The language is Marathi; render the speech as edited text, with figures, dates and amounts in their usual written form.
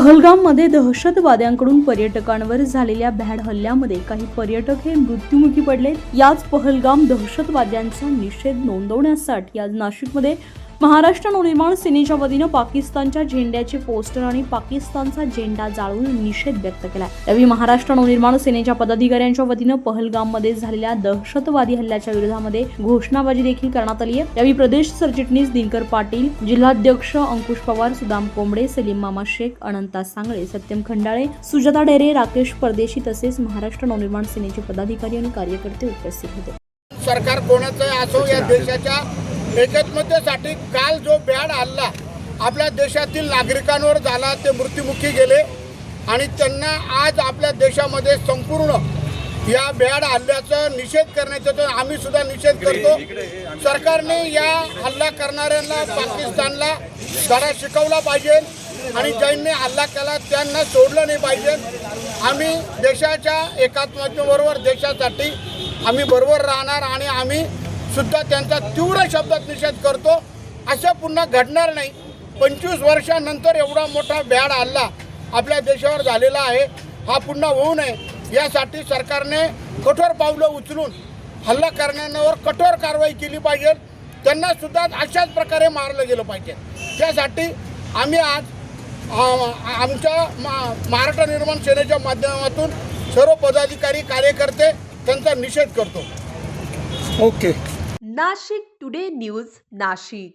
पहलगाममध्ये दहशतवाद्यांकडून पर्यटकांवर झालेल्या भ्याड हल्ल्यामध्ये काही पर्यटक हे मृत्युमुखी पडले। याच पहलगाम दहशतवाद्यांचा निषेध नोंदवण्यासाठी आज नाशिकमध्ये महाराष्ट्र नवनिर्माण सेनेच्या वतीनं पाकिस्तानच्या झेंड्याचे पोस्टर आणि पाकिस्तानचा झेंडा जाळून निषेध व्यक्त केला। यावेळी महाराष्ट्र नवनिर्माण सेनेच्या पदाधिकाऱ्यांच्या वतीनं पहलगाममध्ये झालेल्या दहशतवादी हल्ल्याच्या विरोधामध्ये घोषणाबाजी देखील करण्यात आली आहे। यावेळी प्रदेश सरचिटणीस दिनकर पाटील, जिल्हाध्यक्ष अंकुश पवार, सुदाम कोंबडे, सलीम मामा शेख, अनंता सांगळे, सत्यम खंडाळे, सुजाता डेरे, राकेश परदेशी तसेच महाराष्ट्र नवनिर्माण सेनेचे पदाधिकारी आणि कार्यकर्ते उपस्थित होते। सरकार कोणाचं असो या देशाच्या एकात्मतेसाठी काल जो भ्याड हल्ला आपल्या देशातील नागरिकांवर झाला ते मृत्युमुखी गेले आणि त्यांना आज आपल्या देशामध्ये संपूर्ण या भ्याड हल्ल्याचा निषेध करण्याचा तर आम्ही सुद्धा निषेध करतो। सरकारने या हल्ला करणाऱ्यांना पाकिस्तानला धडा शिकवला पाहिजे आणि ज्यांनी हल्ला केला त्यांना सोडलं नाही पाहिजे। आम्ही देशाच्या एकात्मतेबरोबर देशासाठी आम्ही बरोबर राहणार आणि आम्ही सुद्धा त्यांचा तीव्र शब्दात निषेध करतो। असं पुन्हा घडणार नाही। 25 वर्षांनंतर एवढा मोठा भ्याड हल्ला आपल्या देशावर झालेला आहे, हा पुन्हा होऊ नये यासाठी सरकारने कठोर पावलं उचलून हल्ला करणाऱ्यांवर कठोर कारवाई केली पाहिजे। त्यांना सुद्धा अशाच प्रकारे मारलं गेलं पाहिजे। त्यासाठी आम्ही आज आमच्या महाराष्ट्र निर्माण सेनेच्या माध्यमातून सर्व पदाधिकारी कार्यकर्ते त्यांचा निषेध करतो। Okay. Nashik today news Nashik.